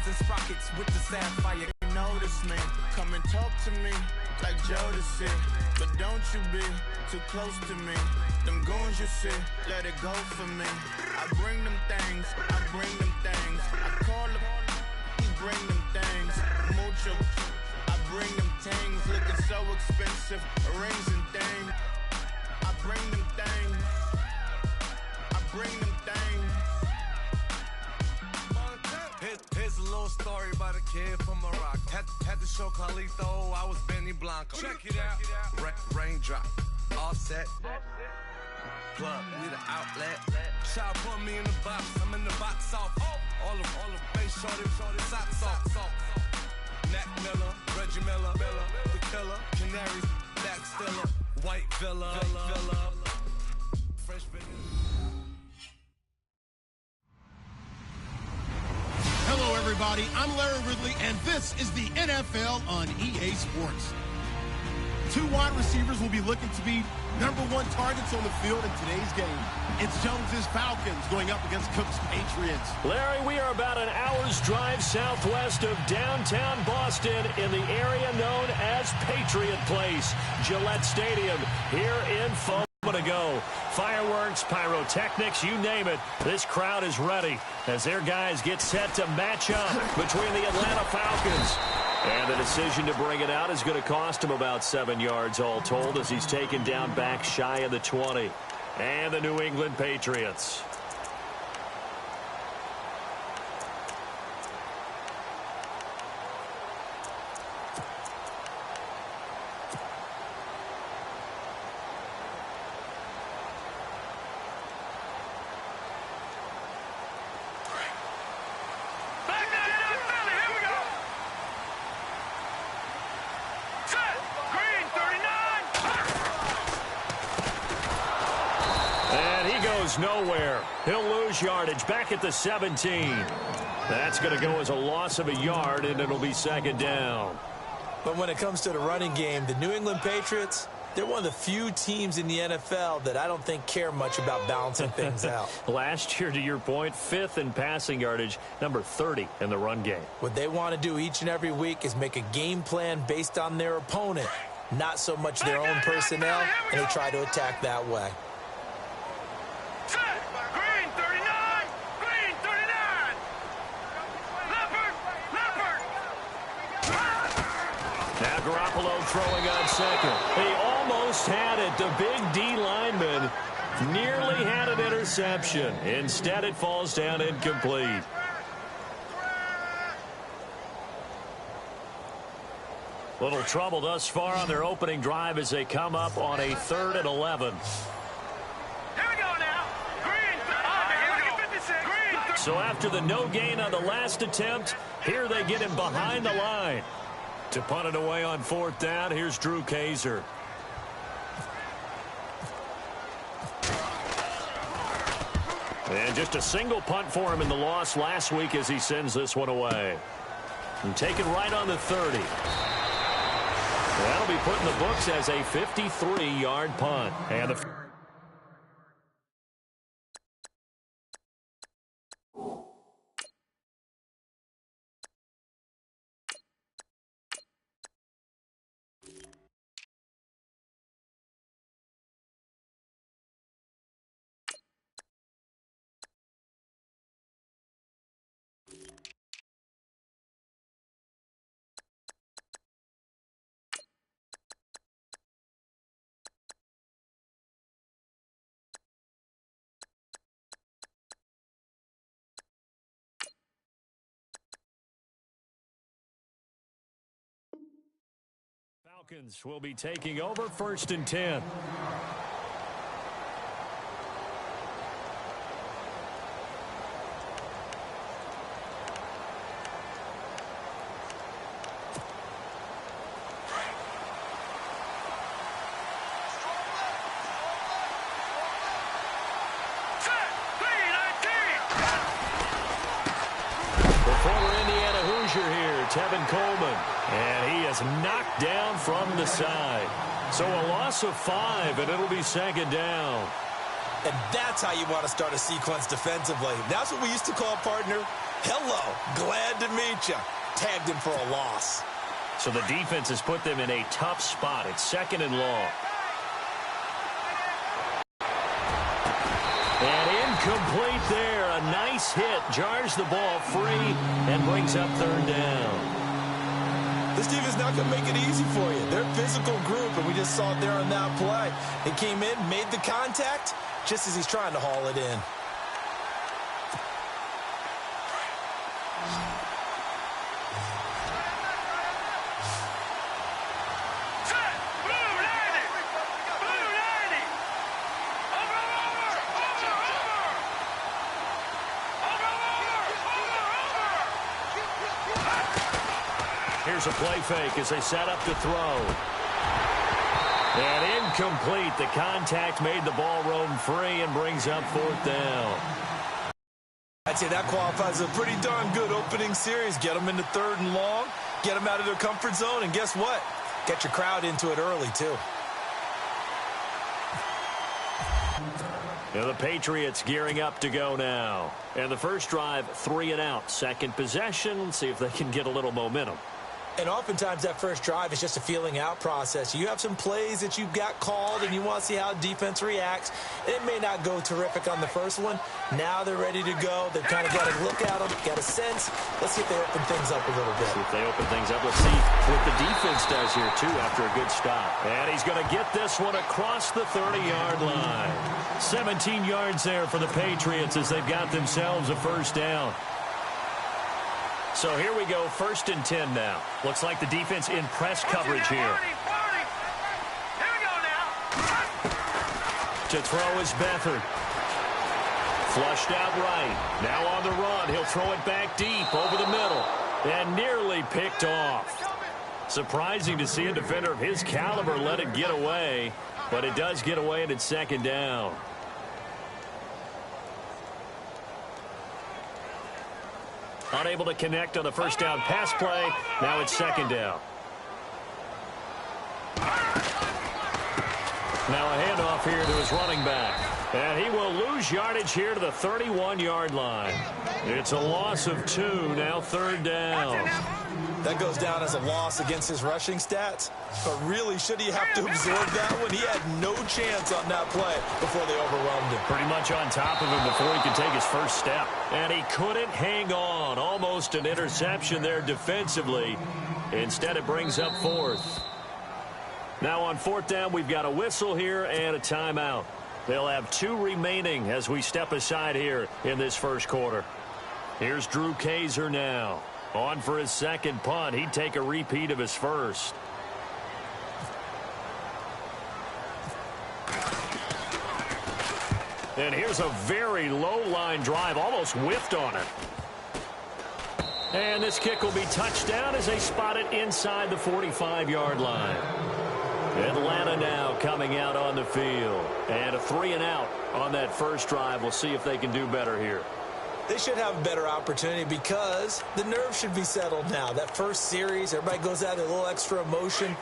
and sprockets with the sapphire. You notice me, come and talk to me like Jodeci. But don't you be too close to me. Them goons you see, let it go for me. I bring them things, I bring them things. I call them, he bring them things. Mucho, I bring them things. Looking so expensive, rings and things. I bring them things. I bring them things. Here's a little story about a kid from Morocco. Had to show Carlito I was Benny Blanco. Check it out. Raindrop, offset. Plug, we the outlet. Try to put me in the box. I'm in the box off. All the face shorty, socks off. Mac Miller, Reggie Miller, the killer, Canaries, Black Stiller, White Villa, Fresh Vanilla. Hello, everybody. I'm Larry Ridley, and this is the NFL on EA Sports. Two wide receivers will be looking to be #1 targets on the field in today's game. It's Jones's Falcons going up against Cook's Patriots. Larry, we are about an hour's drive southwest of downtown Boston in the area known as Patriot Place, Gillette Stadium, here in Foam. To go. Fireworks, pyrotechnics, you name it. This crowd is ready as their guys get set to match up between the Atlanta Falcons. And the decision to bring it out is going to cost him about 7 yards all told as he's taken down back shy of the 20. And the New England Patriots. Nowhere. He'll lose yardage back at the 17. That's going to go as a loss of a yard, and it'll be second down. But when it comes to the running game, the New England Patriots, they're one of the few teams in the NFL that I don't think care much about balancing things out. Last year, to your point, 5th in passing yardage, number 30 in the run game. What they want to do each and every week is make a game plan based on their opponent, not so much their own personnel, and they try to attack that way. Now Garoppolo throwing on second. He almost had it. The big D lineman nearly had an interception. Instead, it falls down incomplete. Little trouble thus far on their opening drive as they come up on a 3rd and 11. So after the no gain on the last attempt, here they get him behind the line. To punt it away on 4th down, here's Drew Kaiser. And just a single punt for him in the loss last week as he sends this one away. And taken right on the 30. That'll be put in the books as a 53-yard punt. And the Falcons will be taking over 1st and 10. Tevin Coleman, and he is knocked down from the side. So a loss of 5, and it'll be second down. And that's how you want to start a sequence defensively. That's what we used to call, partner, Hello, glad to meet you. Tagged him for a loss. So the defense has put them in a tough spot. It's 2nd and long. And incomplete there. A nice hit. Jars the ball free and brings up 3rd down. This team is not going to make it easy for you. They're a physical group, and we just saw it there on that play. He came in, made the contact, just as he's trying to haul it in. Here's a play fake as they set up to throw. And incomplete. The contact made the ball roam free and brings up 4th down. I'd say that qualifies as a pretty darn good opening series. Get them into 3rd and long, get them out of their comfort zone, and guess what? Get your crowd into it early, too. Now the Patriots gearing up to go now. And the first drive, 3 and out. Second possession, see if they can get a little momentum. And oftentimes that first drive is just a feeling out process. You have some plays that you've got called and you want to see how defense reacts. It may not go terrific on the first one. Now they're ready to go. They've kind of got a look at them, got a sense. Let's see if they open things up a little bit. See if they open things up. Let's see what the defense does here, too, after a good stop. And he's going to get this one across the 30-yard line. 17 yards there for the Patriots as they've got themselves a first down. So here we go, 1st and 10 now. Looks like the defense in press coverage here. Here we go now. To throw is Beathard. Flushed out right. Now on the run. He'll throw it back deep over the middle. And nearly picked off. Surprising to see a defender of his caliber let it get away. But it does get away and it's 2nd down. Unable to connect on the first down pass play. Now it's 2nd down. Now a handoff here to his running back. And he will lose yardage here to the 31-yard line. It's a loss of 2, now 3rd down. That goes down as a loss against his rushing stats. But really, should he have to absorb that one? He had no chance on that play before they overwhelmed him. Pretty much on top of him before he could take his first step. And he couldn't hang on. Almost an interception there defensively. Instead, it brings up 4th. Now on 4th down, we've got a whistle here and a timeout. They'll have 2 remaining as we step aside here in this first quarter. Here's Drew Kaiser now. On for his second punt. He'd take a repeat of his first. And here's a very low-line drive. Almost whiffed on it. And this kick will be touchdown as they spot it inside the 45-yard line. Atlanta now coming out on the field. And a 3 and out on that first drive. We'll see if they can do better here. They should have a better opportunity because the nerves should be settled now. That first series, everybody goes out with a little extra emotion.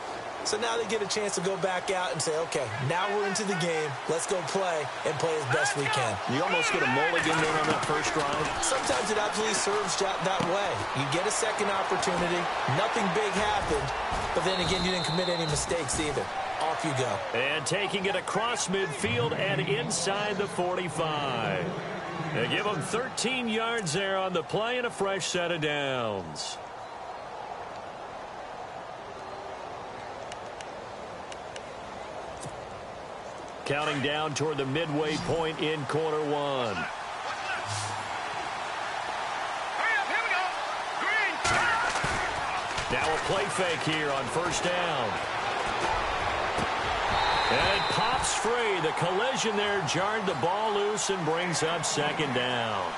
So now they get a chance to go back out and say, okay, now we're into the game. Let's go play and play as best we can. You almost get a mulligan there on that first drive. Sometimes it absolutely serves that way. You get a second opportunity. Nothing big happened. But then again, you didn't commit any mistakes either. Off you go. And taking it across midfield and inside the 45. They give them 13 yards there on the play and a fresh set of downs. Counting down toward the midway point in quarter one. Now a play fake here on first down. And it pops free. The collision there jarred the ball loose and brings up second down.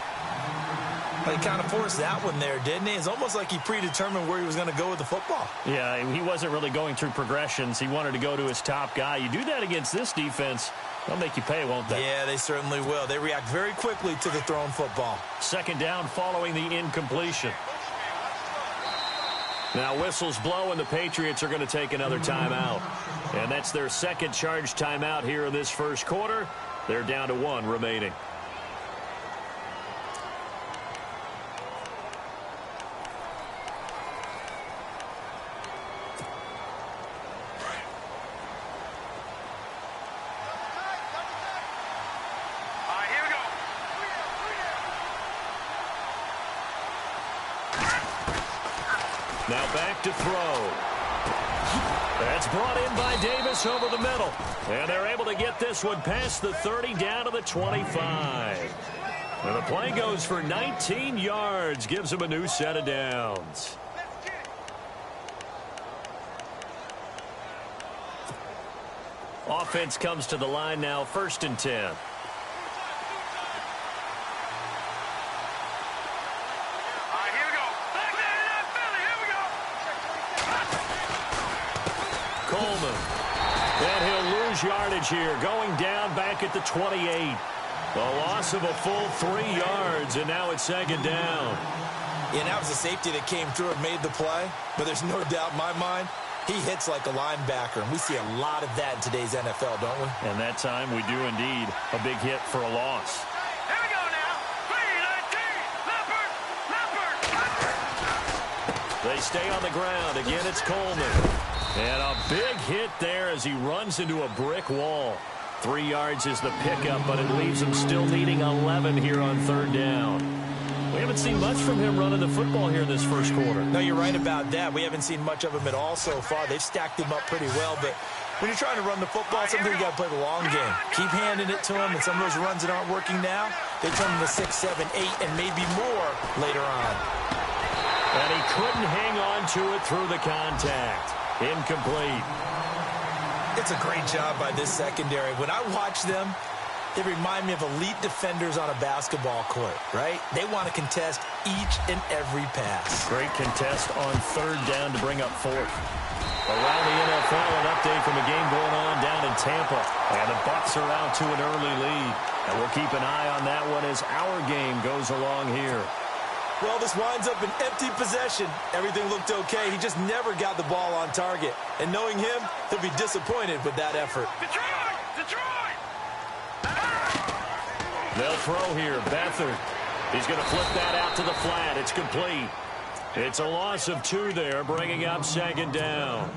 He kind of forced that one there, didn't he? It's almost like he predetermined where he was going to go with the football. Yeah, he wasn't really going through progressions. He wanted to go to his top guy. You do that against this defense, they'll make you pay, won't they? Yeah, they certainly will. They react very quickly to the thrown football. Second down following the incompletion. Now whistles blow, and the Patriots are going to take another timeout. And that's their second charge timeout here in this first quarter. They're down to 1 remaining. Now back to throw. That's brought in by Davis over the middle. And they're able to get this one past the 30 down to the 25. And the play goes for 19 yards. Gives them a new set of downs. Offense comes to the line now, 1st and 10. All right, here we go. Back there in that belly. Here we go. Coleman. And he'll lose yardage here. Going down back at the 28. A loss of a full 3 yards, and now it's 2nd down. Yeah, that was a safety that came through and made the play. But there's no doubt in my mind, he hits like a linebacker, and we see a lot of that in today's NFL, don't we? And that time we do indeed. A big hit for a loss. Here we go now. 3-19. Leopard. They stay on the ground. Again, it's Coleman. And a big hit there as he runs into a brick wall. 3 yards is the pickup, but it leaves him still needing 11 here on 3rd down. We haven't seen much from him running the football here in this first quarter. No, you're right about that. We haven't seen much of him at all so far. They've stacked him up pretty well, but when you're trying to run the football, sometimes you got to play the long game. Keep handing it to him, and some of those runs that aren't working now, they turn them to 6, 7, 8, and maybe more later on. And he couldn't hang on to it through the contact. Incomplete. It's a great job by this secondary. When I watch them, they remind me of elite defenders on a basketball court, right? They want to contest each and every pass. Great contest on 3rd down to bring up 4th. Around the NFL, an update from a game going on down in Tampa. And the Bucs are out to an early lead. And we'll keep an eye on that one as our game goes along here. Well, this winds up an empty possession. Everything looked okay. He just never got the ball on target. And knowing him, he'll be disappointed with that effort. Detroit! Detroit! They'll throw here. Beathard. He's going to flip that out to the flat. It's complete. It's a loss of 2 there, bringing up 2nd down.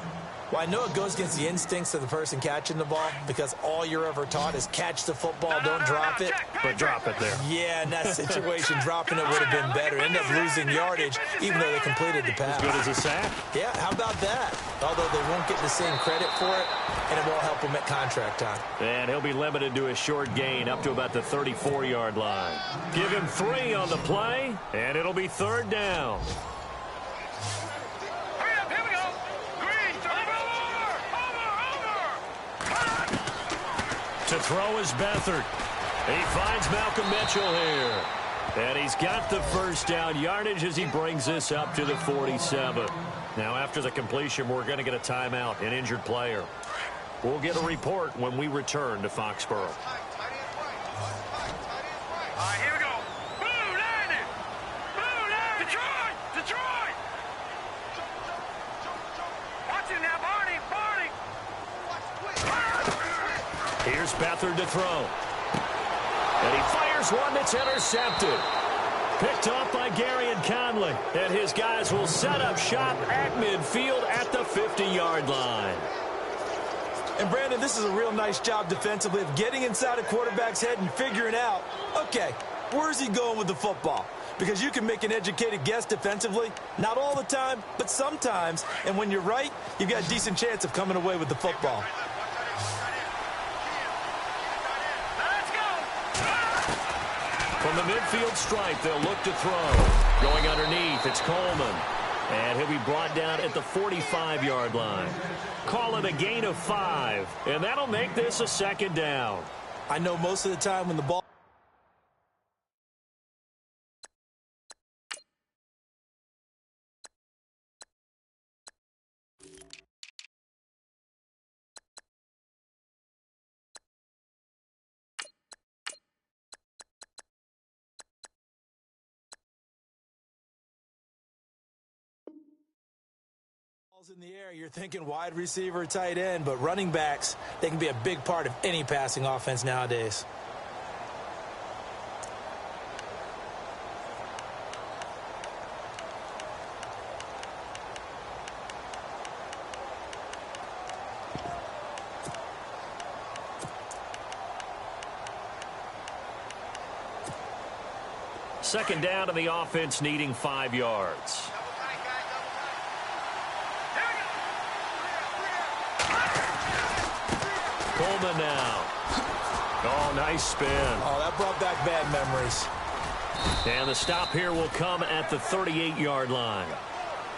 Well, I know it goes against the instincts of the person catching the ball because all you're ever taught is catch the football, don't drop it. But drop it there. Yeah, in that situation, dropping it would have been better. End up losing yardage, even though they completed the pass. As good as a sack. Yeah, how about that? Although they won't get the same credit for it, and it won't help him at contract time. And he'll be limited to a short gain up to about the 34-yard line. Give him 3 on the play, and it'll be 3rd down. To throw is Beathard. He finds Malcolm Mitchell here. And he's got the 1st down yardage as he brings this up to the 47. Now, after the completion, we're going to get a timeout, an injured player. We'll get a report when we return to Foxborough. All right, here we go. Blue, landed. Blue, landed. Detroit! Detroit! Watch it now, Barney. Barney! Here's Beathard to throw. And he fires one that's intercepted. Picked off by Gary and Conley. And his guys will set up shop at midfield at the 50-yard line. And, Brandon, this is a real nice job defensively of getting inside a quarterback's head and figuring out, okay, where's he going with the football? Because you can make an educated guess defensively. Not all the time, but sometimes. And when you're right, you've got a decent chance of coming away with the football. From the midfield stripe, they'll look to throw. Going underneath, it's Coleman. And he'll be brought down at the 45-yard line. Call it a gain of 5. And that'll make this a 2nd down. I know most of the time when the ball... in the air, you're thinking wide receiver, tight end, but running backs, they can be a big part of any passing offense nowadays. Second down to the offense, needing 5 yards. Coleman now. Oh, nice spin. Oh, that brought back bad memories. And the stop here will come at the 38-yard line.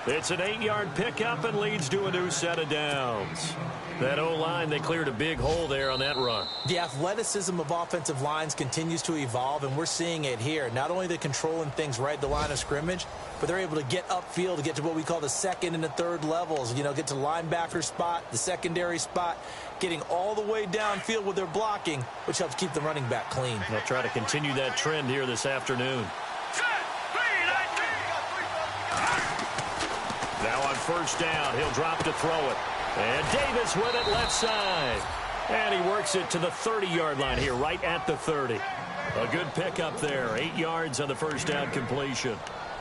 It's an 8-yard pickup and leads to a new set of downs. That O-line, they cleared a big hole there on that run. The athleticism of offensive lines continues to evolve, and we're seeing it here. Not only are they controlling things right at the line of scrimmage, but they're able to get upfield to get to what we call the second and the third levels. You know, get to the linebacker spot, the secondary spot, getting all the way downfield with their blocking, which helps keep the running back clean. They'll try to continue that trend here this afternoon. Now on first down, he'll drop to throw it. And Davis with it left side. And he works it to the 30-yard line here, right at the 30. A good pickup there. 8 yards on the first down completion.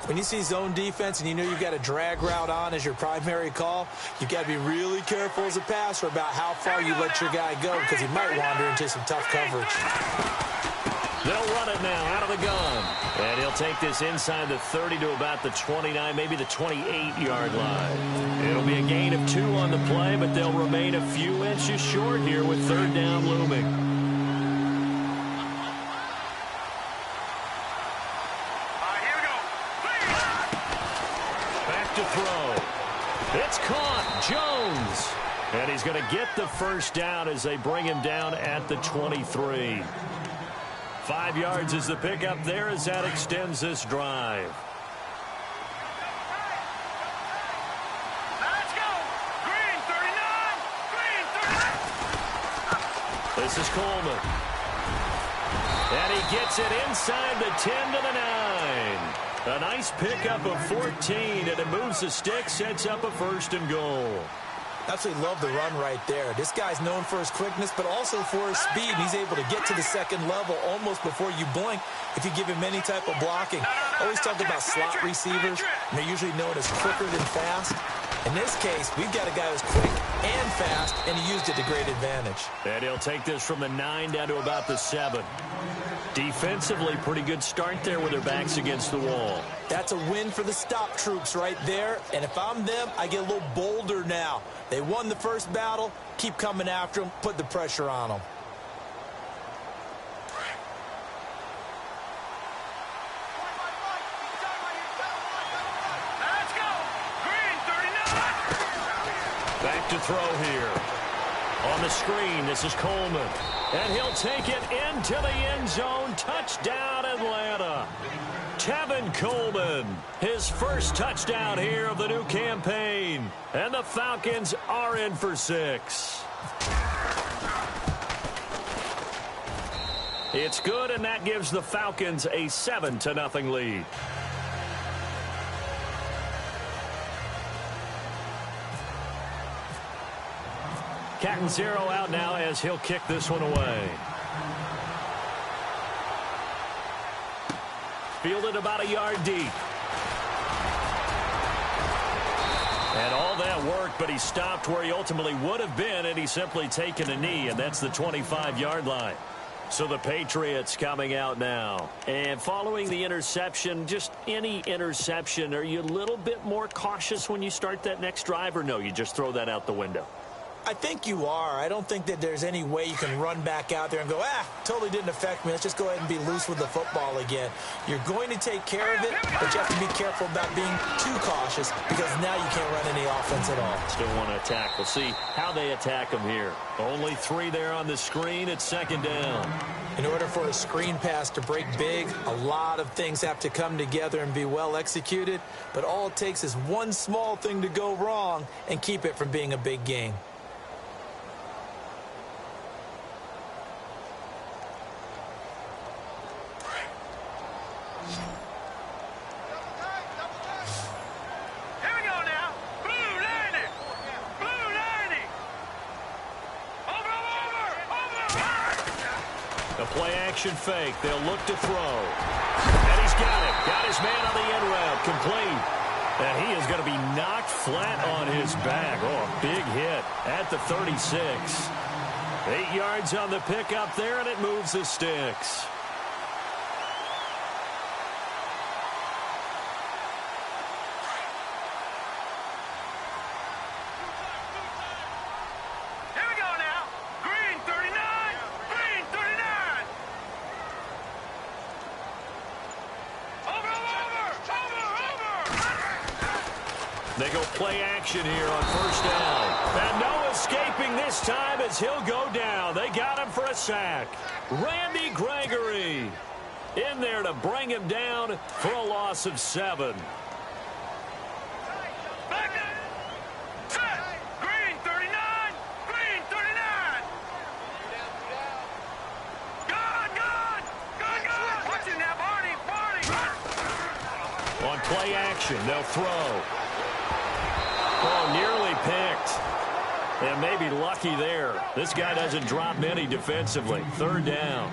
When you see zone defense and you know you've got a drag route on as your primary call, you've got to be really careful as a passer about how far you let your guy go because he might wander into some tough coverage. They'll run it now out of the gun. And he'll take this inside the 30 to about the 29, maybe the 28-yard line. It'll be a gain of 2 on the play, but they'll remain a few inches short here with third down looming. Here we go. Back to throw. It's caught. Jones. And he's going to get the first down as they bring him down at the 23. 5 yards is the pickup there as that extends this drive. Let's go. Green 39. Green 39. This is Coleman. And he gets it inside the 10 to the 9. A nice pickup of 14, and it moves the stick, sets up a first and goal. Absolutely love the run right there. This guy's known for his quickness, but also for his speed. He's able to get to the second level almost before you blink if you give him any type of blocking. Always talk about slot receivers, and they're usually known as quicker than fast. In this case, we've got a guy who's quick and fast, and he used it to great advantage. And he'll take this from the 9 down to about the 7. Defensively, pretty good start there with their backs against the wall. That's a win for the stop troops right there. And if I'm them, I get a little bolder now. They won the first battle. Keep coming after them. Put the pressure on them. Let's go. Green 39. Back to throw here. On the screen, this is Coleman. And he'll take it into the end zone. Touchdown, Atlanta. Tevin Coleman, his first touchdown here of the new campaign. And the Falcons are in for 6. It's good, and that gives the Falcons a 7-0 lead. Catanzaro out now as he'll kick this one away. Fielded about a yard deep. And all that worked, but he stopped where he ultimately would have been, and he's simply taken a knee, and that's the 25-yard line. So the Patriots coming out now. And following the interception, just any interception, are you a little bit more cautious when you start that next drive, or no, you just throw that out the window? I think you are. I don't think that there's any way you can run back out there and go, totally didn't affect me. Let's just go ahead and be loose with the football again. You're going to take care of it, but you have to be careful about being too cautious because now you can't run any offense at all. Still want to attack. We'll see how they attack them here. Only 3 there on the screen. It's second down. In order for a screen pass to break big, a lot of things have to come together and be well executed, but all it takes is one small thing to go wrong and keep it from being a big game. Play-action fake. They'll look to throw. And he's got it. Got his man on the end route. Complete. And he is going to be knocked flat on his back. Oh, a big hit at the 36. 8 yards on the pickup there, and it moves the sticks. Here we go now. Green 39. They go play action here on first down. And no escaping this time as he'll go down. They got him for a sack. Randy Gregory in there to bring him down for a loss of 7. Back up. Set. Green 39. Green 39. Gone. Watching that, Barney. On play action, they'll throw. Oh, nearly picked. And maybe lucky there. This guy doesn't drop many defensively. 3rd down.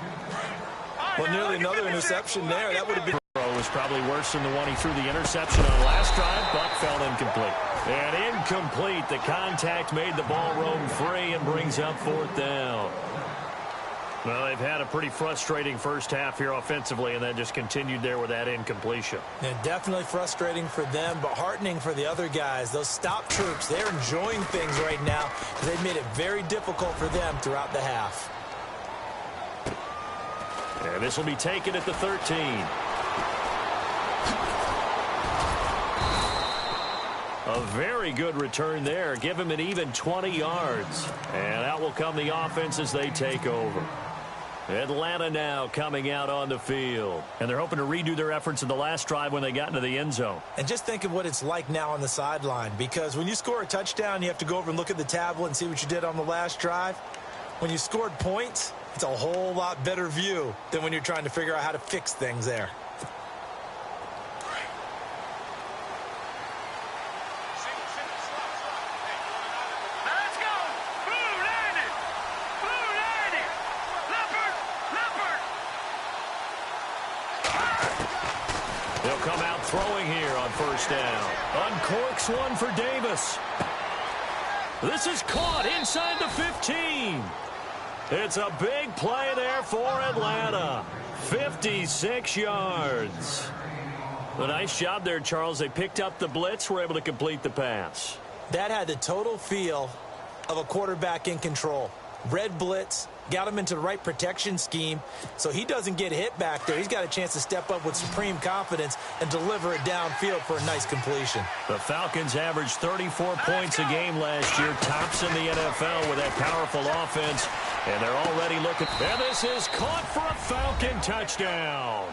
Well, nearly another interception there. That would have been... Was probably worse than the one he threw the interception on last drive, but fell incomplete. And incomplete. The contact made the ball roam free and brings up 4th down. Well, they've had a pretty frustrating first half here offensively, and that just continued there with that incompletion. Yeah, definitely frustrating for them, but heartening for the other guys. Those stop troops, they're enjoying things right now. They've made it very difficult for them throughout the half. And this will be taken at the 13. A very good return there. Give him an even 20 yards. And out will come the offense as they take over. Atlanta now coming out on the field. And they're hoping to redo their efforts in the last drive when they got into the end zone. And just think of what it's like now on the sideline. Because when you score a touchdown, you have to go over and look at the tablet and see what you did on the last drive. When you scored points, it's a whole lot better view than when you're trying to figure out how to fix things there. They'll come out throwing here on first down. Uncorks one for Davis. This is caught inside the 15. It's a big play there for Atlanta. 56 yards. A nice job there, Charles. They picked up the blitz, were able to complete the pass. That had the total feel of a quarterback in control. Red blitz, got him into the right protection scheme, so he doesn't get hit back there. He's got a chance to step up with supreme confidence and deliver it downfield for a nice completion. The Falcons averaged 34 points a game last year, tops in the NFL with that powerful offense, and they're already looking. And this is caught for a Falcon touchdown.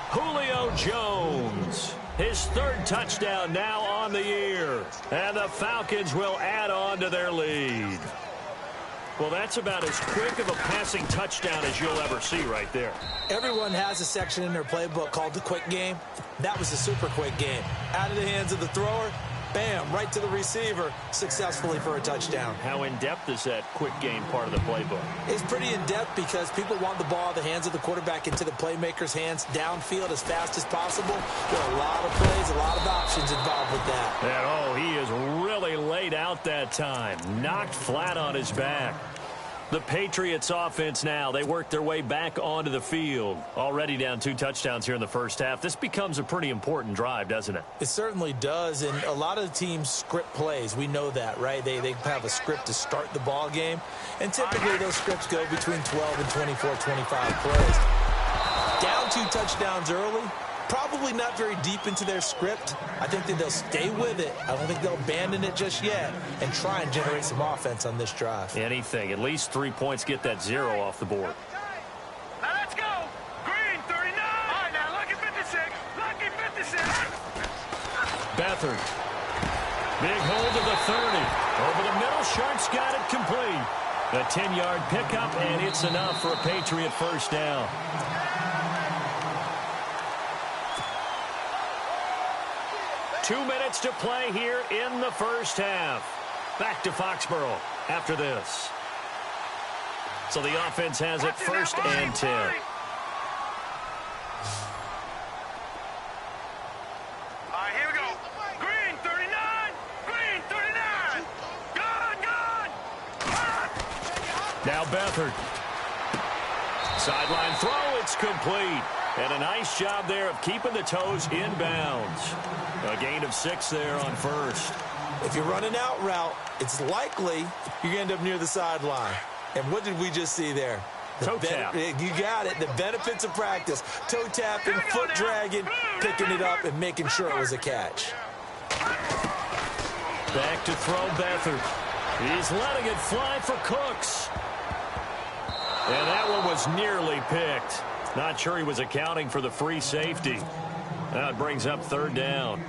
Julio Jones, his 3rd touchdown now on the year, and the Falcons will add on to their lead. Well, that's about as quick of a passing touchdown as you'll ever see right there. Everyone has a section in their playbook called the quick game. That was a super quick game. Out of the hands of the thrower, bam, right to the receiver, successfully for a touchdown. How in-depth is that quick game part of the playbook? It's pretty in-depth because people want the ball out of the hands of the quarterback into the playmaker's hands downfield as fast as possible. There are a lot of plays, a lot of options involved with that. And, oh, he is really laid out that time. Knocked flat on his back. The Patriots offense now, they work their way back onto the field. Already down 2 touchdowns here in the first half. This becomes a pretty important drive, doesn't it? It certainly does, and a lot of the teams script plays. We know that, right? They have a script to start the ball game, and typically those scripts go between 12 and 24, 25 plays. Down 2 touchdowns early, probably not very deep into their script. I think that they'll stay with it. I don't think they'll abandon it just yet and try and generate some offense on this drive. Anything. At least 3 points, get that 0 off the board. Now let's go. Green 39. All right, now lucky 56. Lucky 56. Beathard. Big hold of the 30. Over the middle, Sharp's got it complete. A 10-yard pickup, and it's enough for a Patriot first down. Two minutes to play here in the first half. Back to Foxborough after this. So the offense has it 1st and 10. All right, here we go. Green 39. Green 39. Gone. Now Beathard. Sideline throw, it's complete. And a nice job there of keeping the toes in bounds. A gain of 6 there on first. If you're running out route, it's likely you're going to end up near the sideline. And what did we just see there? Toe tap. You got it. The benefits of practice. Toe tapping, foot dragging, picking it up, and making sure it was a catch. Back to throw Beathard. He's letting it fly for Cooks. And that one was nearly picked. Not sure he was accounting for the free safety. Now it brings up third down.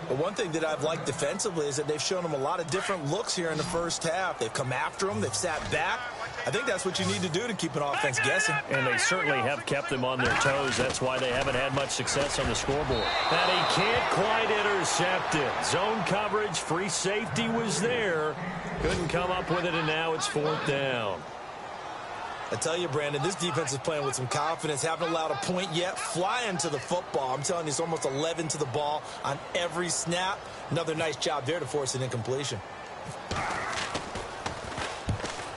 Well, one thing that I've liked defensively is that they've shown them a lot of different looks here in the first half. They've come after them. They've sat back. I think that's what you need to do to keep an offense guessing. And they certainly have kept them on their toes. That's why they haven't had much success on the scoreboard. And he can't quite intercept it. Zone coverage, free safety was there. Couldn't come up with it, and now it's fourth down. I tell you, Brandon, this defense is playing with some confidence. Haven't allowed a point yet. Flying to the football. I'm telling you, it's almost 11 to the ball on every snap. Another nice job there to force an incompletion.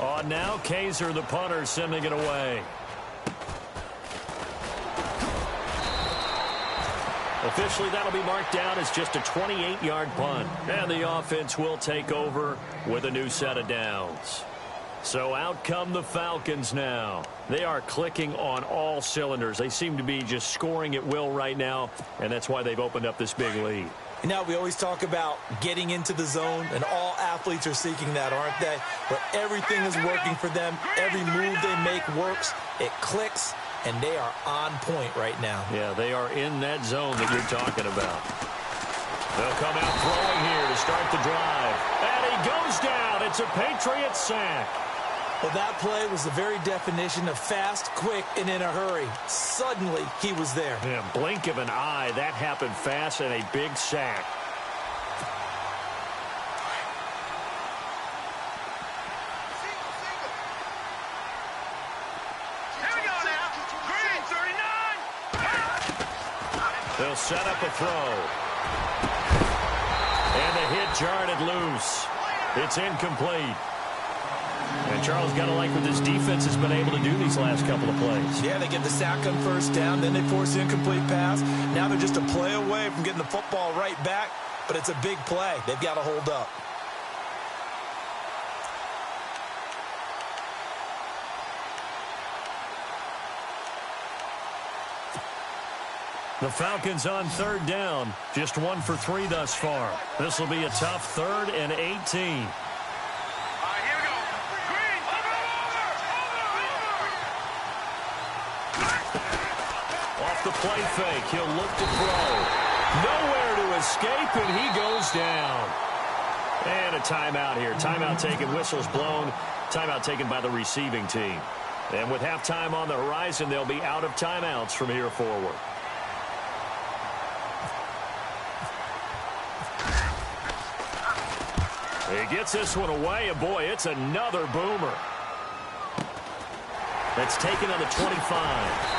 On now, Kaiser, the punter, sending it away. Officially, that'll be marked down as just a 28-yard punt. And the offense will take over with a new set of downs. So out come the Falcons now. They are clicking on all cylinders. They seem to be just scoring at will right now, and that's why they've opened up this big lead. You know, we always talk about getting into the zone, and all athletes are seeking that, aren't they? Where everything is working for them. Every move they make works. It clicks, and they are on point right now. Yeah, they are in that zone that you're talking about. They'll come out throwing here to start the drive. And he goes down. It's a Patriot sack. Well, that play was the very definition of fast, quick, and in a hurry. Suddenly, he was there. Yeah, blink of an eye. That happened fast and a big sack. Here we go now. Green, 39. They'll set up a throw. And the hit jarred it loose. It's incomplete. And Charles, got to like what this defense has been able to do these last couple of plays. Yeah, they get the sack on first down, then they force the incomplete pass. Now they're just a play away from getting the football right back, but it's a big play. They've got to hold up. The Falcons on third down. Just 1 for 3 thus far. This will be a tough 3rd and 18. The play fake. He'll look to throw. Nowhere to escape, and he goes down. And a timeout here. Timeout taken, whistles blown. Timeout taken by the receiving team. And with halftime on the horizon, they'll be out of timeouts from here forward. He gets this one away, and boy, it's another boomer. That's taken on the 25.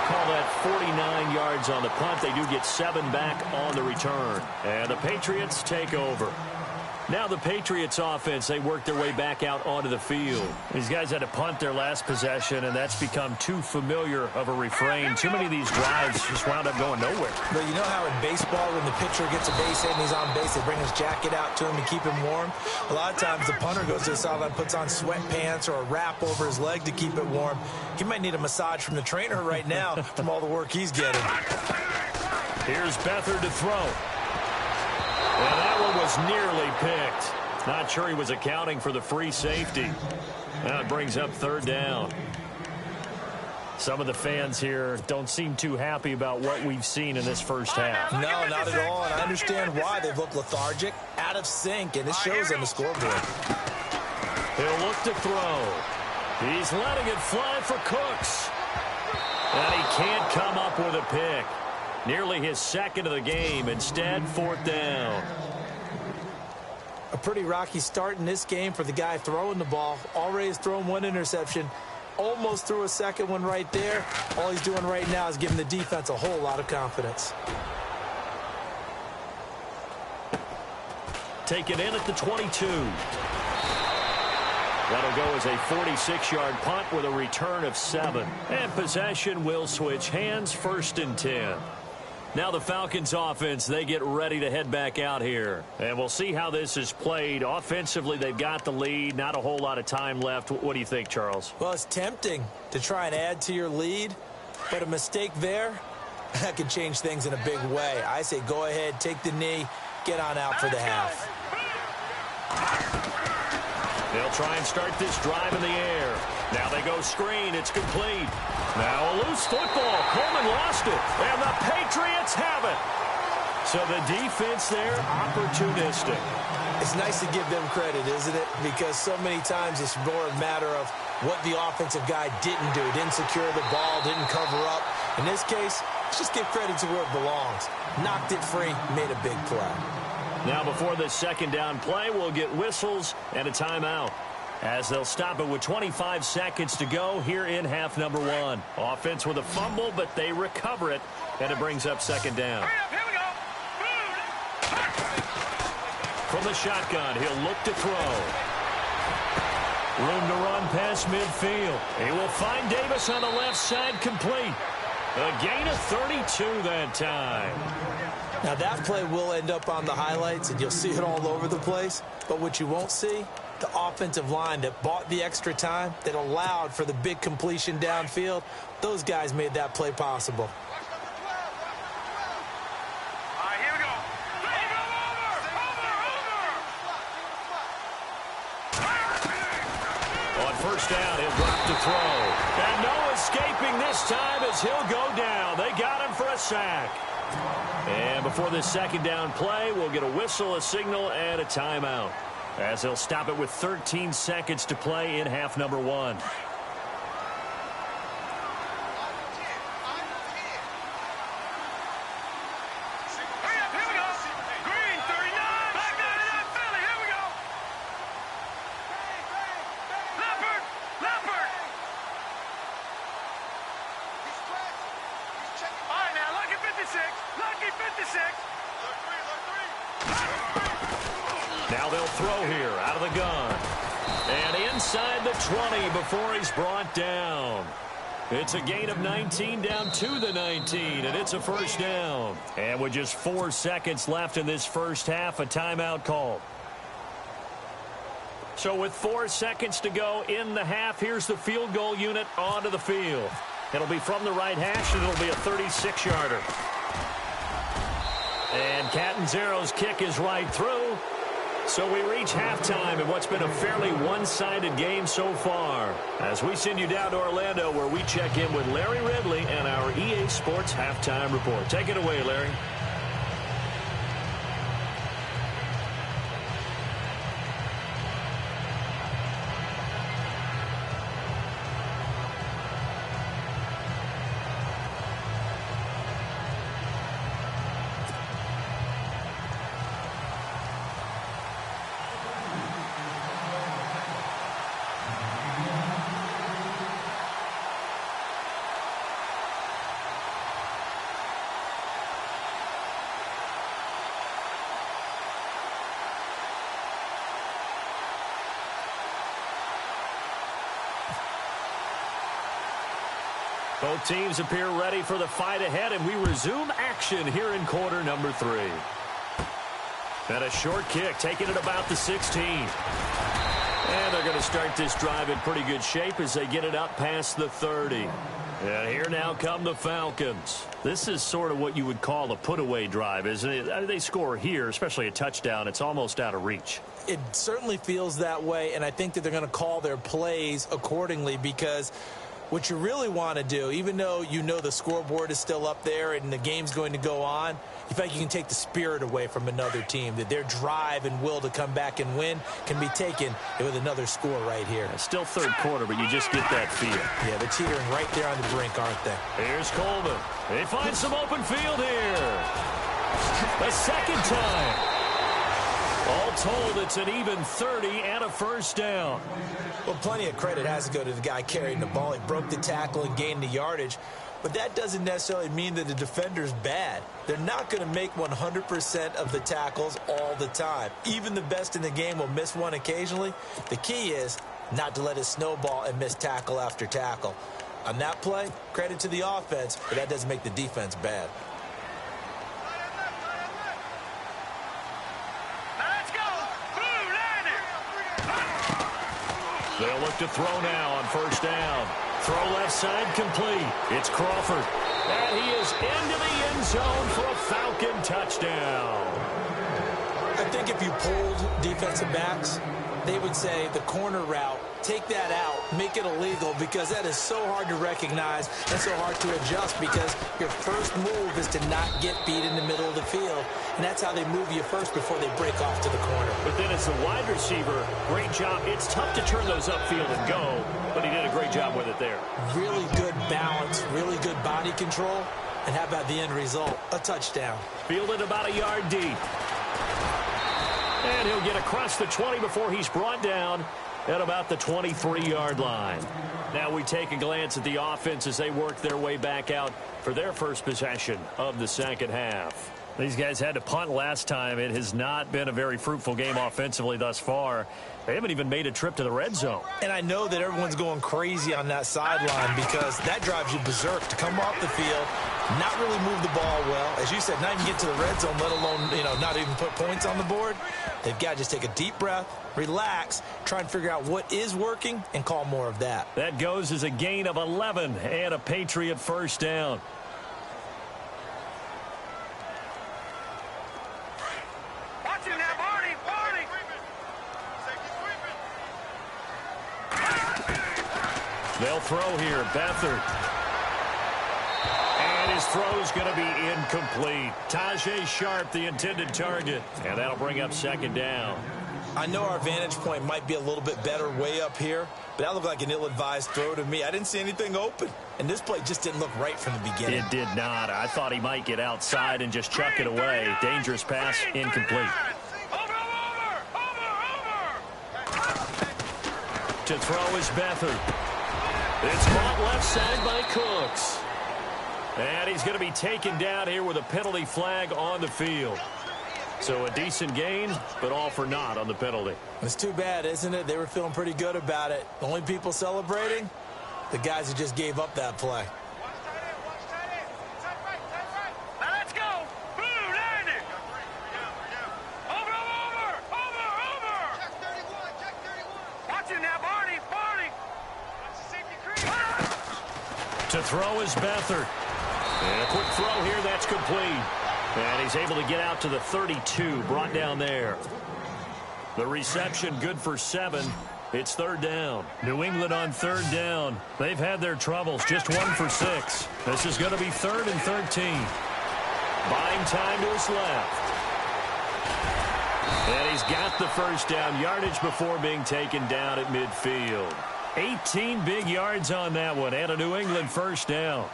Call that 49 yards on the punt. They do get 7 back on the return. And the Patriots take over. Now the Patriots offense, they work their way back out onto the field. These guys had to punt their last possession, and that's become too familiar of a refrain. Too many of these drives just wound up going nowhere. But you know how in baseball, when the pitcher gets a base hit and he's on base, they bring his jacket out to him to keep him warm? A lot of times the punter goes to the sideline, puts on sweatpants or a wrap over his leg to keep it warm. He might need a massage from the trainer right now from all the work he's getting. Here's Beathard to throw. And that one was nearly picked. Not sure he was accounting for the free safety. Now it brings up third down. Some of the fans here don't seem too happy about what we've seen in this first half. No, not at all, and I understand why. They've looked lethargic, out of sync, and it shows on the scoreboard. He'll look to throw. He's letting it fly for Cooks. And he can't come up with a pick. Nearly his second of the game. Instead, fourth down. A pretty rocky start in this game for the guy throwing the ball. Already has thrown 1 interception. Almost threw a second one right there. All he's doing right now is giving the defense a whole lot of confidence. Taken in at the 22. That'll go as a 46-yard punt with a return of 7. And possession will switch hands, 1st and 10. Now the Falcons offense, they get ready to head back out here. And we'll see how this is played. Offensively, they've got the lead. Not a whole lot of time left. What do you think, Charles? Well, it's tempting to try and add to your lead, but a mistake there, that could change things in a big way. I say go ahead, take the knee, get on out for the half. They'll try and start this drive in the air. Now they go screen. It's complete. Now a loose football. Coleman lost it. And the Patriots have it. So the defense there, opportunistic. It's nice to give them credit, isn't it? Because so many times it's more a matter of what the offensive guy didn't do. Didn't secure the ball, didn't cover up. In this case, let's just give credit to where it belongs. Knocked it free, made a big play. Now before the second down play, we'll get whistles and a timeout, as they'll stop it with 25 seconds to go here in half number one. Offense with a fumble, but they recover it, and it brings up second down. Here we go. From the shotgun, he'll look to throw. Room to run past midfield. He will find Davis on the left side, complete. A gain of 32 that time. Now that play will end up on the highlights, and you'll see it all over the place. But what you won't see, the offensive line that bought the extra time, that allowed for the big completion downfield, those guys made that play possible. All right, here we go. On first down, he'll drop to throw. And no escaping this time as he'll go down. They got him for a sack. And before this second down play, we'll get a whistle, a signal, and a timeout, as they'll stop it with 13 seconds to play in half number one. Here we go. Green, 39. Back down to that Philly. Here we go. Leopard. All right, now, lucky 56. Lucky 56. Now they'll throw here out of the gun. And inside the 20 before he's brought down. It's a gain of 19 down to the 19, and it's a first down. And with just 4 seconds left in this first half, a timeout call. So with 4 seconds to go in the half, here's the field goal unit onto the field. It'll be from the right hash, and it'll be a 36-yarder. And Catanzaro's kick is right through. So we reach halftime in what's been a fairly one-sided game so far, as we send you down to Orlando, where we check in with Larry Ridley and our EA Sports Halftime Report. Take it away, Larry. Both teams appear ready for the fight ahead, and we resume action here in quarter number 3. And a short kick, taking it about the 16. And they're going to start this drive in pretty good shape as they get it up past the 30. And here now come the Falcons. This is sort of what you would call a put-away drive, isn't it? I mean, they score here, especially a touchdown. It's almost out of reach. It certainly feels that way, and I think that they're going to call their plays accordingly, because what you really want to do, even though you know the scoreboard is still up there and the game's going to go on, you feel like you can take the spirit away from another team, that their drive and will to come back and win can be taken with another score right here. Still third quarter, but you just get that feel. Yeah, they're teetering right there on the brink, aren't they? Here's Coleman. They find some open field here. A second time. All told, it's an even 30 and a first down. Well, plenty of credit has to go to the guy carrying the ball. He broke the tackle and gained the yardage. But that doesn't necessarily mean that the defender's bad. They're not going to make 100% of the tackles all the time. Even the best in the game will miss one occasionally. The key is not to let it snowball and miss tackle after tackle. On that play, credit to the offense, but that doesn't make the defense bad. They'll look to throw now on first down. Throw left side complete. It's Crawford. And he is into the end zone for a Falcon touchdown. think if you polled defensive backs, they would say the corner route, take that out, make it illegal, because that is so hard to recognize and so hard to adjust, because your first move is to not get beat in the middle of the field, and that's how they move you first before they break off to the corner. But then as the wide receiver, great job. It's tough to turn those upfield and go, but he did a great job with it there. Really good balance, really good body control, and how about the end result? A touchdown. Fielded about a yard deep. And he'll get across the 20 before he's brought down at about the 23-yard line. Now we take a glance at the offense as they work their way back out for their first possession of the second half. These guys had to punt last time. It has not been a very fruitful game offensively thus far. They haven't even made a trip to the red zone. And I know that everyone's going crazy on that sideline because that drives you berserk to come off the field, not really move the ball well. As you said, not even get to the red zone, let alone, not even put points on the board. They've got to just take a deep breath, relax, try and figure out what is working, and call more of that. That goes as a gain of 11 and a Patriot first down. They'll throw here. Beathard. And his throw's going to be incomplete. Tajay Sharp, the intended target. And that'll bring up second down. I know our vantage point might be a little bit better way up here, but that looked like an ill-advised throw to me. I didn't see anything open. And this play just didn't look right from the beginning. It did not. I thought he might get outside and just chuck it away. Dangerous pass, incomplete. To throw is Beathard. It's caught left side by Cooks. And he's going to be taken down here with a penalty flag on the field. So a decent gain, but all for naught on the penalty. It's too bad, isn't it? They were feeling pretty good about it. The only people celebrating, the guys who just gave up that play. To throw is Beathard. And a quick throw here, that's complete. And he's able to get out to the 32, brought down there. The reception good for 7. It's third down. New England on third down. They've had their troubles, just 1 for 6. This is going to be 3rd and 13. Buying time to his left. And he's got the first down, yardage before being taken down at midfield. 18 big yards on that one, and a New England first down.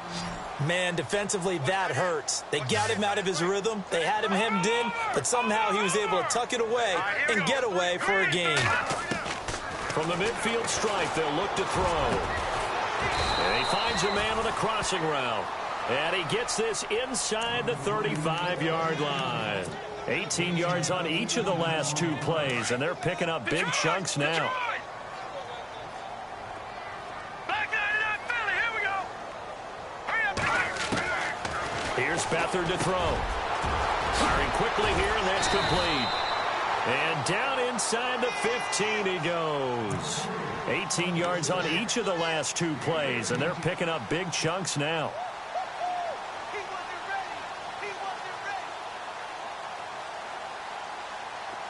Man, defensively, that hurts. They got him out of his rhythm. They had him hemmed in, but somehow he was able to tuck it away and get away for a gain. From the midfield stripe, they'll look to throw. And he finds a man on a crossing route. And he gets this inside the 35-yard line. 18 yards on each of the last 2 plays, and they're picking up big chunks now. Here's Beathard to throw. Firing quickly here, and that's complete. And down inside the 15 he goes. 18 yards on each of the last 2 plays, and they're picking up big chunks now.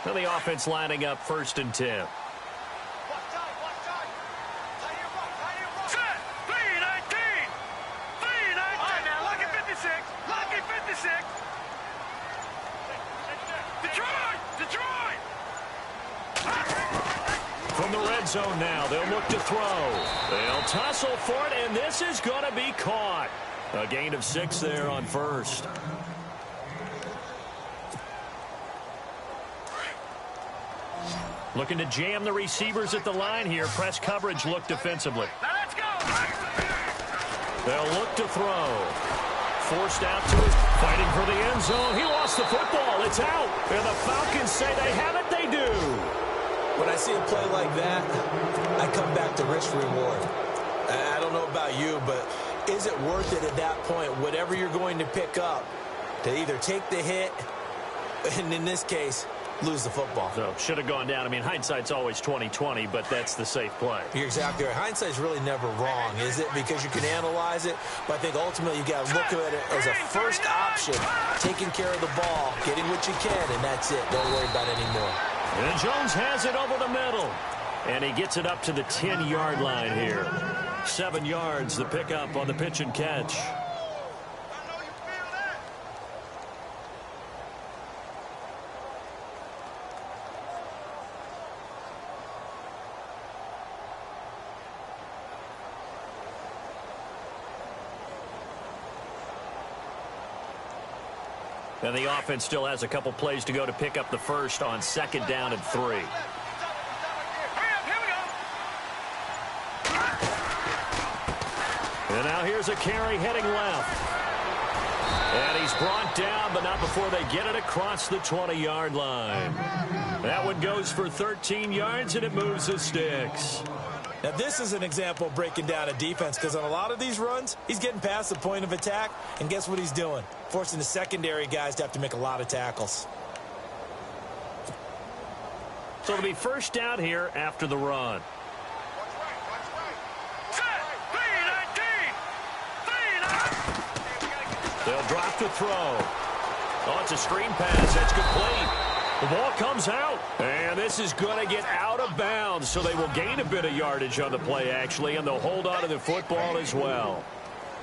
Well, the offense lining up 1st and 10. From the red zone now, they'll look to throw. They'll tussle for it, and this is going to be caught. A gain of 6 there on first. Looking to jam the receivers at the line here. Press coverage look defensively. Now let's go. They'll look to throw. Forced out to it. Fighting for the end zone. He lost the football. It's out. And the Falcons say they have it. They do. When I see a play like that, I come back to risk reward. I don't know about you, but is it worth it at that point, whatever you're going to pick up, to either take the hit, and in this case, lose the football. So should have gone down. I mean, hindsight's always 20/20, but that's the safe play. You're exactly right. Hindsight's really never wrong, is it? Because you can analyze it, but I think ultimately you got to look at it as a first option, taking care of the ball, getting what you can, and that's it. Don't worry about it anymore. And Jones has it over the middle, and he gets it up to the 10-yard line here. 7 yards, the pickup on the pitch and catch. And the offense still has a couple plays to go to pick up the first on 2nd down and 3. And now here's a carry heading left. And he's brought down, but not before they get it across the 20-yard line. That one goes for 13 yards, and it moves the sticks. Now, this is an example of breaking down a defense, because on a lot of these runs, he's getting past the point of attack, and guess what he's doing? Forcing the secondary guys to have to make a lot of tackles. So it'll be first down here after the run. They'll drop to throw. Oh, it's a screen pass. That's complete. The ball comes out, and this is going to get out of bounds, so they will gain a bit of yardage on the play, actually, and they'll hold on to the football as well.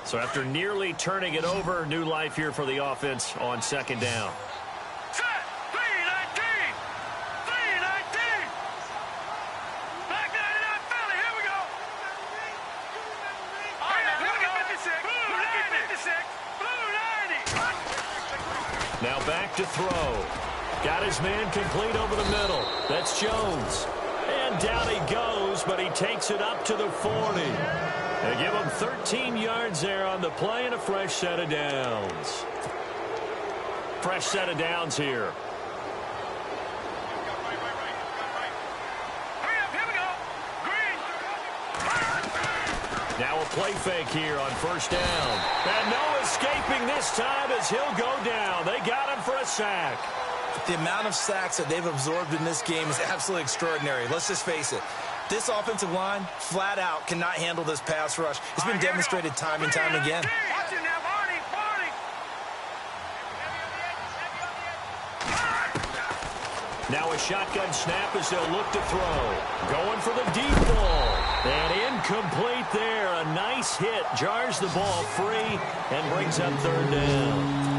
So after nearly turning it over, new life here for the offense on 2nd down. Now back to throw. Got his man complete over the middle. That's Jones. And down he goes, but he takes it up to the 40. They give him 13 yards there on the play and a fresh set of downs. Fresh set of downs here. Now a play fake here on 1st down. And no escaping this time as he'll go down. They got him for a sack. The amount of sacks that they've absorbed in this game is absolutely extraordinary. Let's just face it. This offensive line, flat out, cannot handle this pass rush. It's been demonstrated time and time again. Now a shotgun snap as they'll look to throw. Going for the deep ball. And incomplete there. A nice hit. Jars the ball free and brings up 3rd down.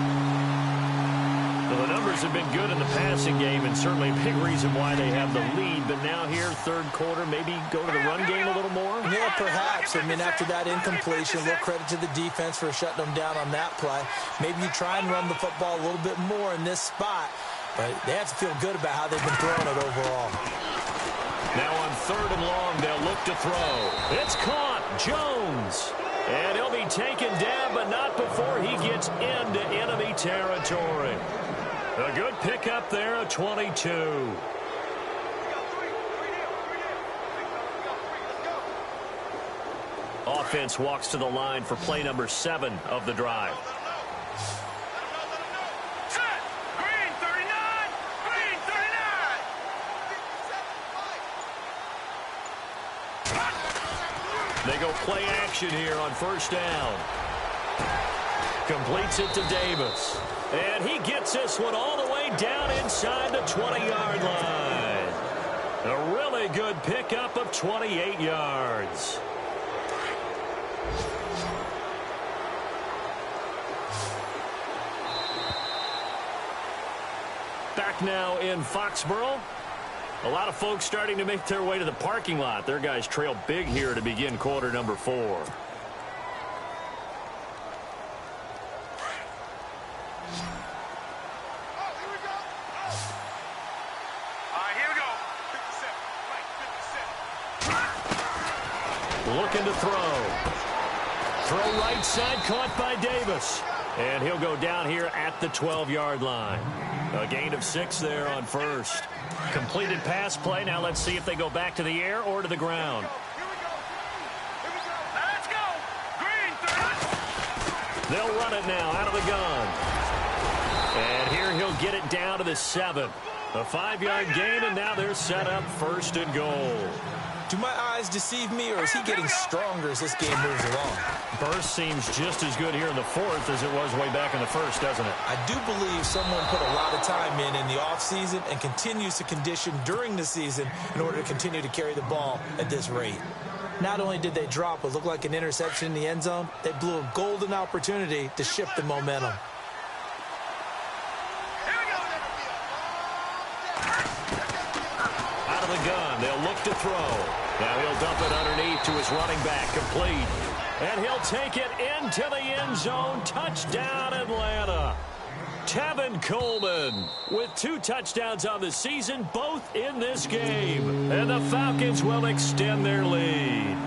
Well, the numbers have been good in the passing game, and certainly a big reason why they have the lead. But now here, 3rd quarter, maybe go to the run game a little more? Yeah, perhaps. I mean, after that incompletion, a little credit to the defense for shutting them down on that play. Maybe you try and run the football a little bit more in this spot. But they have to feel good about how they've been throwing it overall. Now on 3rd and long, they'll look to throw. It's caught. Jones. And he'll be taken down, but not before he gets into enemy territory. A good pickup there, a 22. Offense walks to the line for play number 7 of the drive. They go play action here on 1st down. Completes it to Davis. And he gets this one all the way down inside the 20-yard line. A really good pickup of 28 yards. Back now in Foxborough. A lot of folks starting to make their way to the parking lot. Their guys trail big here to begin quarter number 4. Looking to throw. Throw right side, caught by Davis. And he'll go down here at the 12-yard line. A gain of 6 there on 1st. Completed pass play. Now let's see if they go back to the air or to the ground. Let's go. Green. They'll run it now out of the gun. And here he'll get it down to the 7. A 5-yard gain, and now they're set up 1st and goal. Do my eyes deceive me, or is he getting stronger as this game moves along? Burst seems just as good here in the 4th as it was way back in the 1st, doesn't it? I do believe someone put a lot of time in the offseason and continues to condition during the season in order to continue to carry the ball at this rate. Not only did they drop what looked like an interception in the end zone, they blew a golden opportunity to shift the momentum. Out of the gun, they'll look to throw. Now he'll dump it underneath to his running back, complete. And he'll take it into the end zone. Touchdown, Atlanta. Tevin Coleman with 2 touchdowns on the season, both in this game. And the Falcons will extend their lead.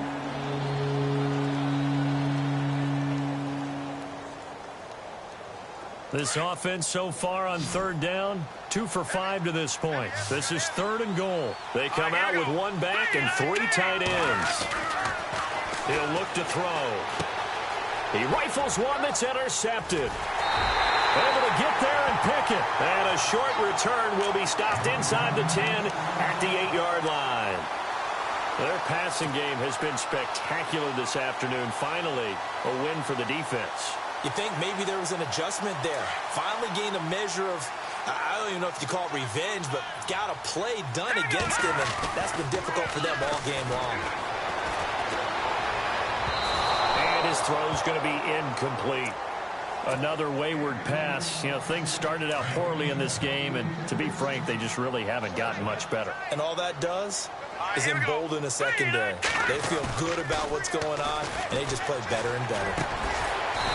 This offense so far on 3rd down, 2 for 5 to this point. This is 3rd and goal. They come out with 1 back and 3 tight ends. He'll look to throw. He rifles one that's intercepted. Able to get there and pick it. And a short return will be stopped inside the 10 at the 8-yard line. Their passing game has been spectacular this afternoon. Finally, a win for the defense. You think maybe there was an adjustment there. Finally gained a measure of, I don't even know if you call it revenge, but got a play done against him, and that's been difficult for them all game long. And his throw's going to be incomplete. Another wayward pass. You know, things started out poorly in this game, and to be frank, they just really haven't gotten much better. And all that does is embolden a secondary. They feel good about what's going on, and they just play better and better.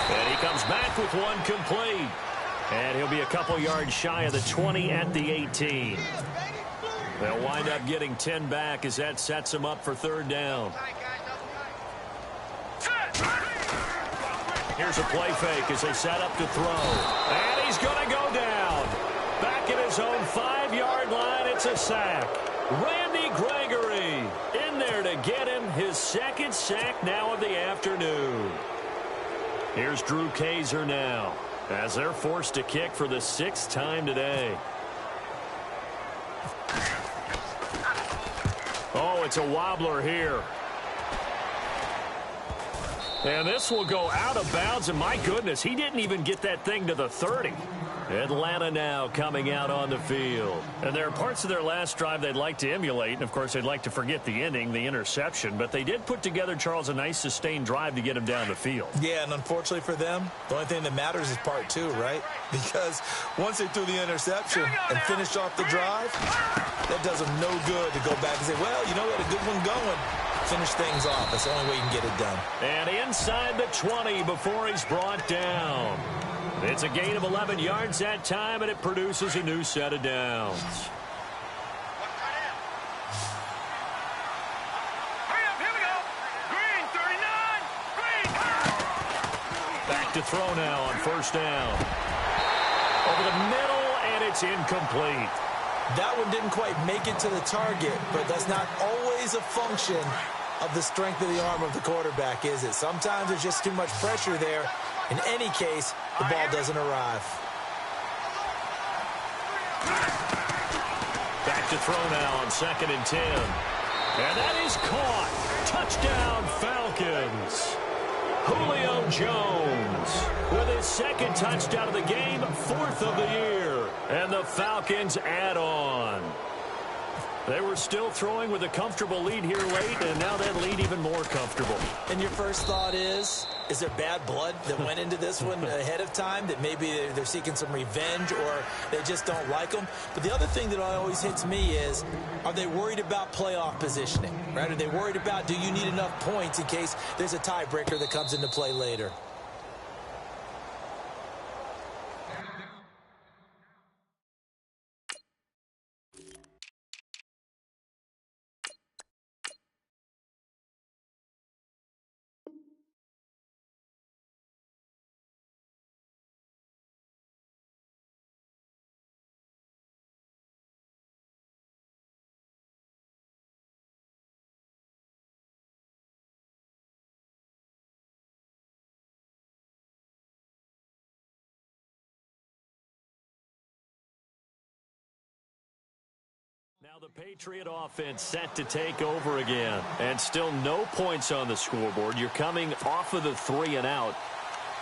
And he comes back with 1 complete. And he'll be a couple yards shy of the 20 at the 18. They'll wind up getting 10 back as that sets them up for 3rd down. Here's a play fake as they set up to throw. And he's going to go down. Back at his own 5-yard line, it's a sack. Randy Gregory in there to get him his 2nd sack now of the afternoon. Here's Drew Kaiser now as they're forced to kick for the 6th time today. Oh, it's a wobbler here. And this will go out of bounds, and my goodness, he didn't even get that thing to the 30. Atlanta now coming out on the field. And there are parts of their last drive they'd like to emulate. And, of course, they'd like to forget the ending, the interception. But they did put together, Charles, a nice sustained drive to get him down the field. Yeah, and unfortunately for them, the only thing that matters is part 2, right? Because once they threw the interception and finished off the drive, that does them no good to go back and say, well, you know what, a good one going. Finish things off. That's the only way you can get it done. And inside the 20 before he's brought down. It's a gain of 11 yards that time, and it produces a new set of downs. Hurry up, here we go. Green, 39. Green. Back to throw now on 1st down. Over the middle, and it's incomplete. That one didn't quite make it to the target, but that's not always a function of the strength of the arm of the quarterback, is it? Sometimes there's just too much pressure there. In any case, the ball doesn't arrive. Back to throw now on 2nd and 10. And that is caught. Touchdown, Falcons. Julio Jones with his 2nd touchdown of the game, 4th of the year. And the Falcons add on. They were still throwing with a comfortable lead here late, and now that lead even more comfortable. And your first thought is there bad blood that went into this one ahead of time, that maybe they're seeking some revenge or they just don't like them? But the other thing that always hits me is, are they worried about playoff positioning, right? Are they worried about, do you need enough points in case there's a tiebreaker that comes into play later? The Patriot offense set to take over again, and still no points on the scoreboard. You're coming off of the 3-and-out.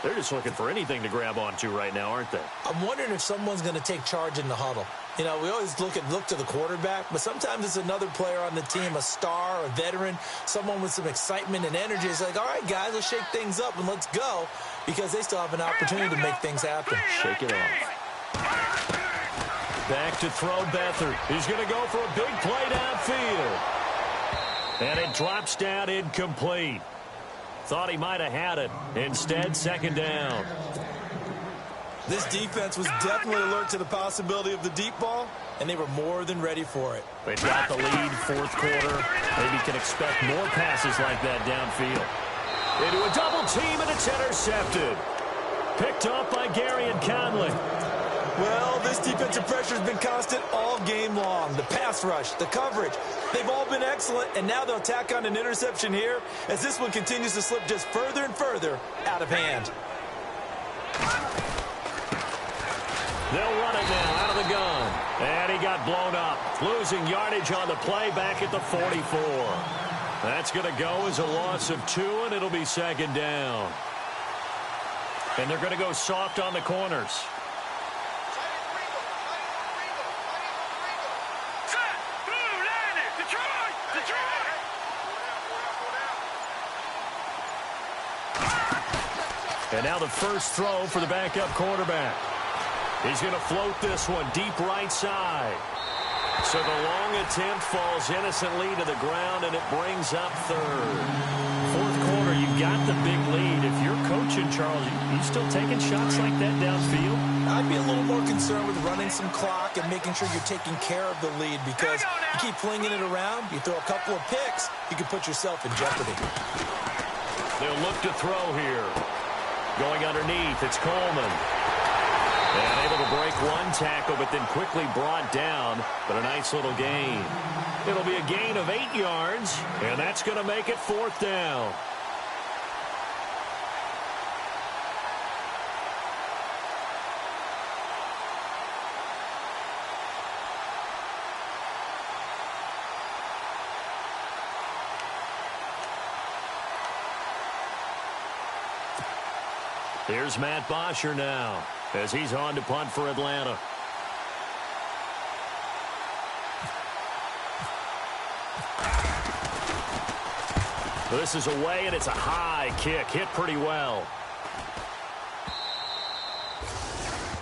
They're just looking for anything to grab onto right now, aren't they? I'm wondering if someone's going to take charge in the huddle. You know, we always look to the quarterback, but sometimes it's another player on the team, a star, a veteran, someone with some excitement and energy. It's like, all right, guys, let's shake things up and let's go, because they still have an opportunity to make things happen. Shake it off. Back to throw Beathard. He's going to go for a big play downfield. And it drops down incomplete. Thought he might have had it. Instead, second down. This defense was definitely alert to the possibility of the deep ball, and they were more than ready for it. They've got the lead, fourth quarter. Maybe can expect more passes like that downfield. Into a double team, and it's intercepted. Picked up by Gary and Conley. Well, this defensive pressure has been constant all game long. The pass rush, the coverage, they've all been excellent, and now they'll tack on an interception here as this one continues to slip just further and further out of hand. They'll run it now out of the gun. And he got blown up. Losing yardage on the play back at the 44. That's going to go as a loss of 2, and it'll be second down. And they're going to go soft on the corners. And now the first throw for the backup quarterback. He's going to float this one deep right side. So the long attempt falls innocently to the ground, and it brings up third. Fourth quarter, you've got the big lead. If you're coaching, Charles, you still taking shots like that downfield? I'd be a little more concerned with running some clock and making sure you're taking care of the lead, because you keep flinging it around, you throw a couple of picks, you can put yourself in jeopardy. They'll look to throw here. Going underneath, it's Coleman. And able to break one tackle, but then quickly brought down. But a nice little gain. It'll be a gain of 8 yards, and that's going to make it fourth down. Here's Matt Bosher now, as he's on to punt for Atlanta. This is away, and it's a high kick. Hit pretty well.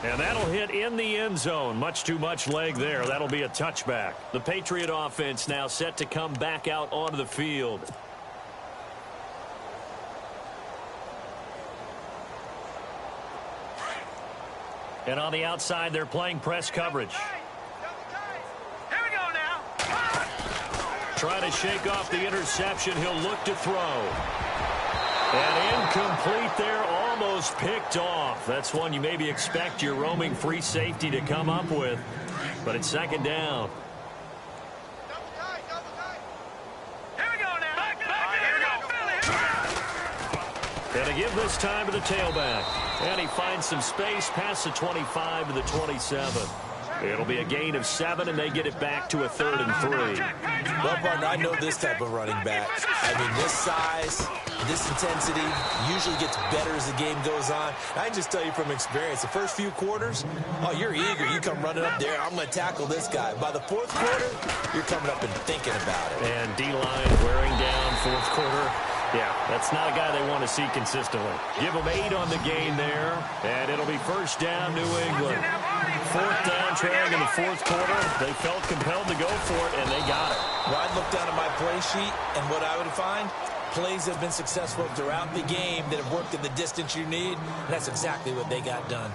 And that'll hit in the end zone. Much too much leg there. That'll be a touchback. The Patriot offense now set to come back out onto the field. And on the outside, they're playing press coverage. Here we go now. Trying to shake off the interception. He'll look to throw. And incomplete there, almost picked off. That's one you maybe expect your roaming free safety to come up with. But it's second down. Here we go now. And to give this time to the tailback. And he finds some space past the 25 to the 27. It'll be a gain of 7, and they get it back to a 3rd and 3. Well, partner, I know this type of running back. I mean, this size, this intensity usually gets better as the game goes on. I can just tell you from experience, the first few quarters, oh, you're eager. You come running up there, I'm going to tackle this guy. By the fourth quarter, you're coming up and thinking about it. And D-line wearing down fourth quarter. Yeah, that's not a guy they want to see consistently. Give them 8 on the gain there, and it'll be first down, New England. Fourth down, trailing in the fourth quarter. They felt compelled to go for it, and they got it. Well, I'd look down at my play sheet, and what I would find, plays that have been successful throughout the game that have worked in the distance you need, and that's exactly what they got done.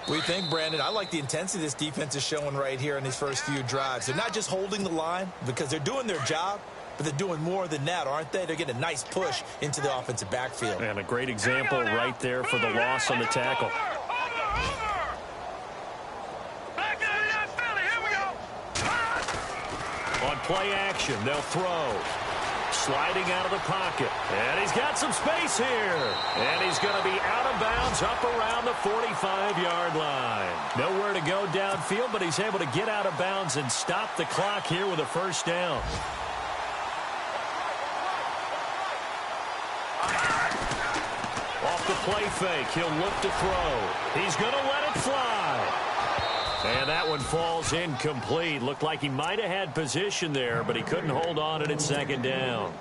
What do you think, Brandon? I like the intensity this defense is showing right here in these first few drives. They're not just holding the line because they're doing their job, but they're doing more than that, aren't they? They're getting a nice push into the offensive backfield. And a great example right there for the loss on the tackle. On play action, they'll throw. Sliding out of the pocket. And he's got some space here. And he's going to be out of bounds up around the 45-yard line. Nowhere to go downfield, but he's able to get out of bounds and stop the clock here with a first down. Off the play fake, he'll look to throw. He's going to let it fly. And that one falls incomplete. Looked like he might have had position there, but he couldn't hold on to it at second down.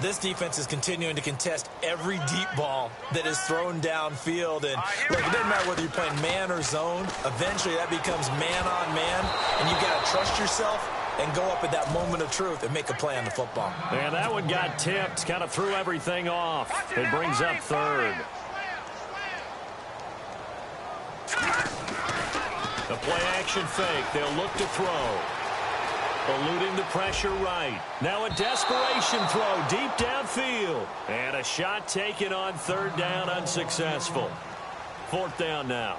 This defense is continuing to contest every deep ball that is thrown downfield. And look, it doesn't matter whether you're playing man or zone. Eventually, that becomes man on man, and you've got to trust yourself and go up at that moment of truth and make a play on the football. And that one got tipped, kind of threw everything off. It brings up third. The play-action fake. They'll look to throw. Eluding the pressure right. Now a desperation throw deep downfield. And a shot taken on third down, unsuccessful. Fourth down now.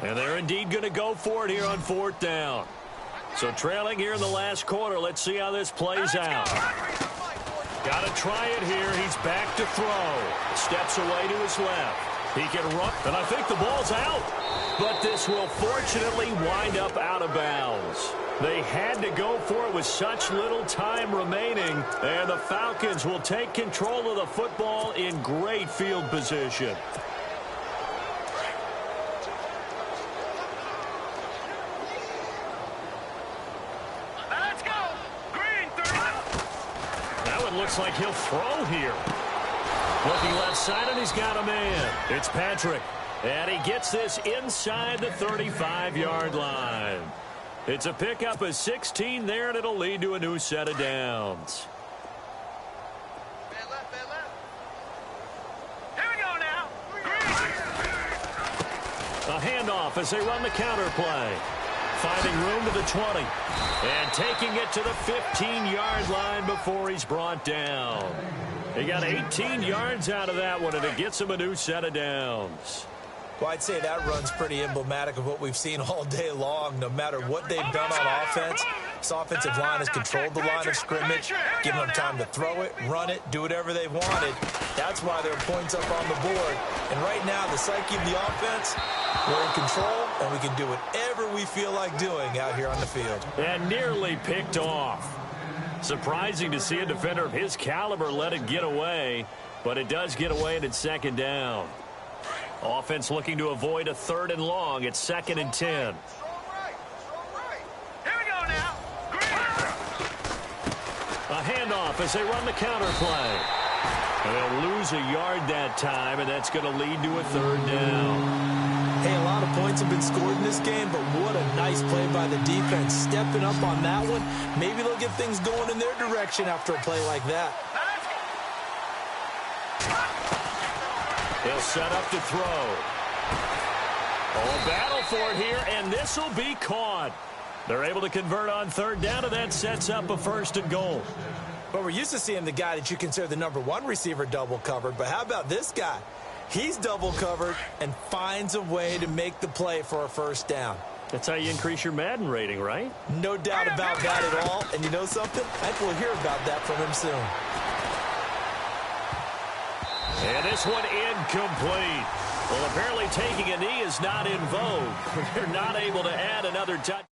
And they're indeed going to go for it here on fourth down. So trailing here in the last quarter. Let's see how this plays out. Got to try it here. He's back to throw. Steps away to his left. He can run, and I think the ball's out. But this will fortunately wind up out of bounds. They had to go for it with such little time remaining. And the Falcons will take control of the football in great field position. Looks like he'll throw here. Looking left side, and he's got a man. It's Patrick. And he gets this inside the 35-yard line. It's a pickup of 16 there, and it'll lead to a new set of downs. Here we go now. A handoff as they run the counter play. Finding room to the 20. And taking it to the 15-yard line before he's brought down. He got 18 yards out of that one, and it gets him a new set of downs. Well, I'd say that run's pretty emblematic of what we've seen all day long. No matter what they've done on offense, this offensive line has controlled the line of scrimmage, given them time to throw it, run it, do whatever they wanted. That's why there are points up on the board. And right now, the psyche of the offense, we're in control, and we can do whatever we feel like doing out here on the field. And nearly picked off. Surprising to see a defender of his caliber let it get away, but it does get away, and it's second down. Offense looking to avoid a third and long. It's second and 10. Here we go now. A handoff as they run the counter play. They'll lose a yard that time, and that's going to lead to a third down. Hey, a lot of points have been scored in this game, but what a nice play by the defense. Stepping up on that one. Maybe they'll get things going in their direction after a play like that. He'll set up to throw. Oh, battle for it here, and this will be caught. They're able to convert on third down, and that sets up a first and goal. But we're used to seeing the guy that you consider the #1 receiver double covered. But how about this guy? He's double covered and finds a way to make the play for a first down. That's how you increase your Madden rating, right? No doubt about that at all. And you know something? I think we'll hear about that from him soon. And this one incomplete. Well, apparently taking a knee is not in vogue. They're not able to add another touchdown.